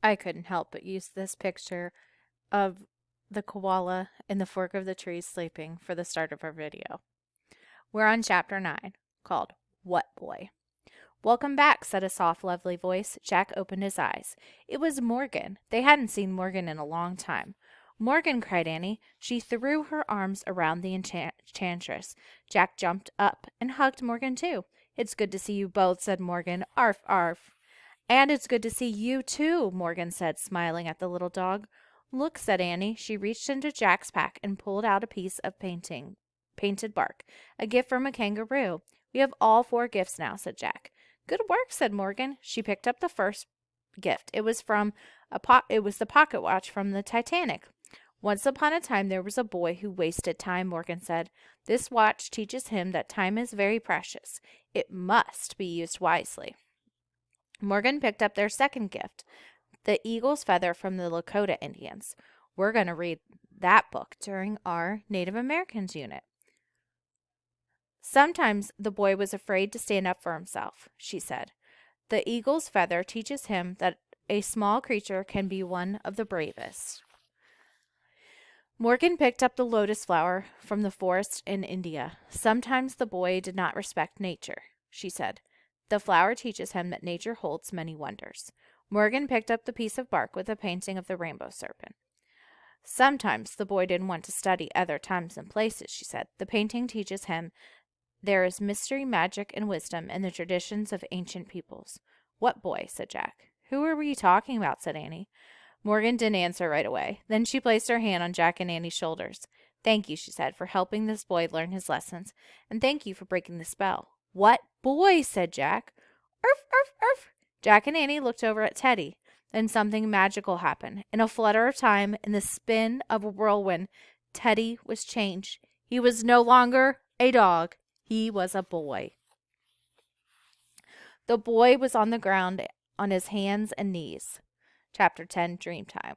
I couldn't help but use this picture of the koala in the fork of the tree sleeping for the start of our video. We're on chapter 9, called What Boy? Welcome back, said a soft, lovely voice. Jack opened his eyes. It was Morgan. They hadn't seen Morgan in a long time. Morgan, cried Annie. She threw her arms around the enchantress. Jack jumped up and hugged Morgan, too. It's good to see you both, said Morgan. Arf, arf. And it's good to see you, too, Morgan said, smiling at the little dog. Look, said Annie. She reached into Jack's pack and pulled out a piece of painted bark, a gift from a kangaroo. We have all 4 gifts now, said Jack. Good work, said Morgan. She picked up the first gift. It was the pocket watch from the Titanic. Once upon a time there was a boy who wasted time, Morgan said. This watch teaches him that time is very precious. It must be used wisely. Morgan picked up their second gift, the eagle's feather from the Lakota Indians. We're going to read that book during our Native Americans unit. Sometimes the boy was afraid to stand up for himself, she said. The eagle's feather teaches him that a small creature can be one of the bravest. Morgan picked up the lotus flower from the forest in India. Sometimes the boy did not respect nature, she said. The flower teaches him that nature holds many wonders. Morgan picked up the piece of bark with a painting of the rainbow serpent. Sometimes the boy didn't want to study other times and places, she said. The painting teaches him there is mystery, magic, and wisdom in the traditions of ancient peoples. What boy? Said Jack. Who are we talking about? Said Annie. Morgan didn't answer right away. Then she placed her hand on Jack and Annie's shoulders. Thank you, she said, for helping this boy learn his lessons, and thank you for breaking the spell. What boy? Said Jack. Arf, arf, arf. Jack and Annie looked over at Teddy. Then something magical happened. In a flutter of time, in the spin of a whirlwind, Teddy was changed. He was no longer a dog. He was a boy. The boy was on the ground on his hands and knees. Chapter 10, Dreamtime.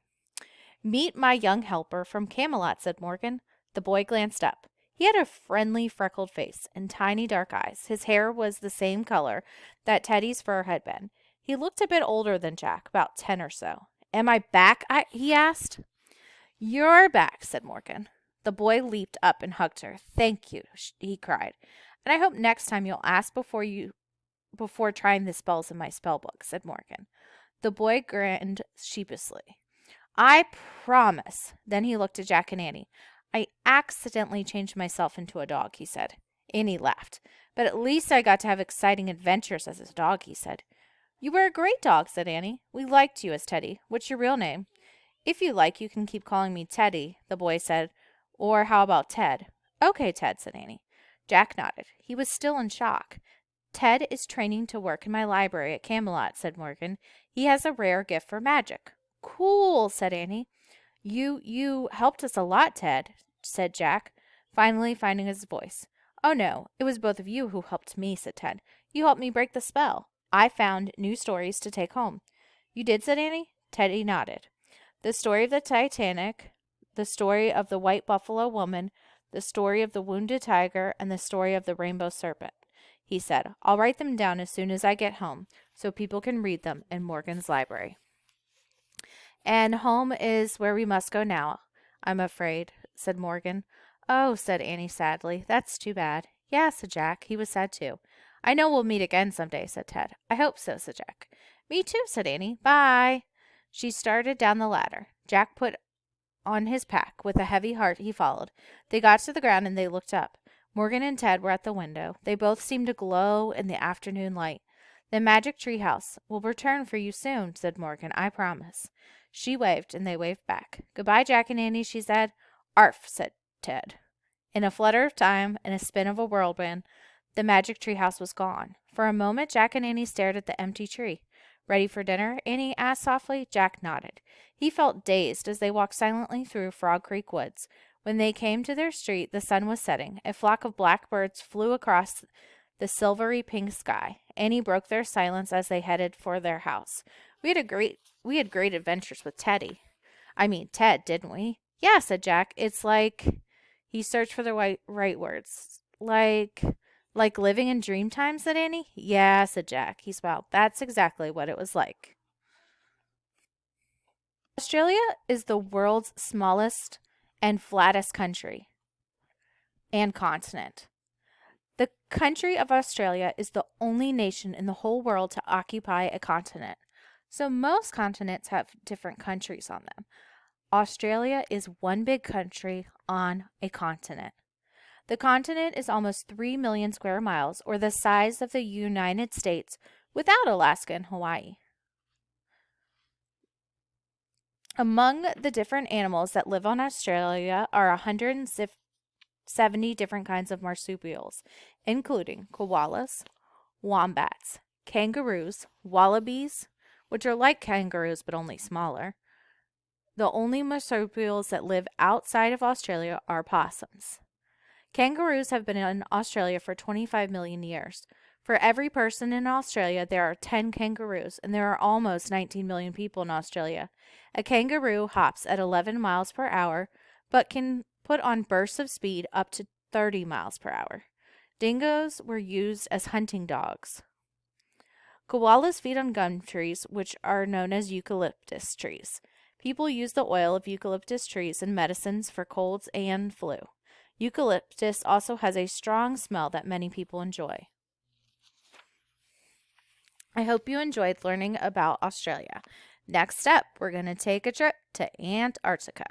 Meet my young helper from Camelot, said Morgan. The boy glanced up. He had a friendly, freckled face and tiny dark eyes. His hair was the same color that Teddy's fur had been. He looked a bit older than Jack, about 10 or so. Am I back? He asked. You're back, said Morgan. The boy leaped up and hugged her. Thank you, he cried. And I hope next time you'll ask before trying the spells in my spell book, said Morgan. The boy grinned sheepishly. I promise. Then he looked at Jack and Annie. I accidentally changed myself into a dog, he said. Annie laughed. But at least I got to have exciting adventures as a dog, he said. You were a great dog, said Annie. We liked you as Teddy. What's your real name? If you like, you can keep calling me Teddy, the boy said. Or how about Ted? Okay, Ted, said Annie. Jack nodded. He was still in shock. Ted is training to work in my library at Camelot, said Morgan. He has a rare gift for magic. Cool, said Annie. You helped us a lot, Ted, said Jack, finally finding his voice. Oh, no, it was both of you who helped me, said Ted. You helped me break the spell. I found new stories to take home. You did, said Annie? Teddy nodded. The story of the Titanic, the story of the white buffalo woman, the story of the wounded tiger, and the story of the rainbow serpent, he said. I'll write them down as soon as I get home so people can read them in Morgan's library. And home is where we must go now, I'm afraid, said Morgan. Oh, said Annie sadly, that's too bad. Yeah, said Jack. He was sad too. I know we'll meet again someday, said Ted. I hope so, said Jack. Me too, said Annie. Bye. She started down the ladder. Jack put on his pack. With a heavy heart he followed. They got to the ground and they looked up. Morgan and Ted were at the window. They both seemed to glow in the afternoon light. The magic treehouse will return for you soon, said Morgan. I promise. She waved, and they waved back. Goodbye, Jack and Annie, she said. Arf, said Ted. In a flutter of time and a spin of a whirlwind, the magic treehouse was gone. For a moment, Jack and Annie stared at the empty tree. Ready for dinner? Annie asked softly. Jack nodded. He felt dazed as they walked silently through Frog Creek Woods. When they came to their street, the sun was setting. A flock of blackbirds flew across the silvery pink sky. Annie broke their silence as they headed for their house. We had great adventures with Ted, didn't we? Yeah, said Jack. It's like, he searched for the right words. Like living in Dreamtime, said Annie. Yeah, said Jack. He smiled. That's exactly what it was like. Australia is the world's smallest and flattest country and continent. The country of Australia is the only nation in the whole world to occupy a continent. So most continents have different countries on them. Australia is one big country on a continent. The continent is almost 3 million square miles, or the size of the United States without Alaska and Hawaii. Among the different animals that live on Australia are 170 different kinds of marsupials, including koalas, wombats, kangaroos, wallabies, which are like kangaroos but only smaller. The only marsupials that live outside of Australia are possums. Kangaroos have been in Australia for 25 million years. For every person in Australia, there are 10 kangaroos, and there are almost 19 million people in Australia. A kangaroo hops at 11 miles per hour, but can put on bursts of speed up to 30 miles per hour. Dingoes were used as hunting dogs. Koalas feed on gum trees, which are known as eucalyptus trees. People use the oil of eucalyptus trees in medicines for colds and flu. Eucalyptus also has a strong smell that many people enjoy. I hope you enjoyed learning about Australia. Next up, we're going to take a trip to Antarctica.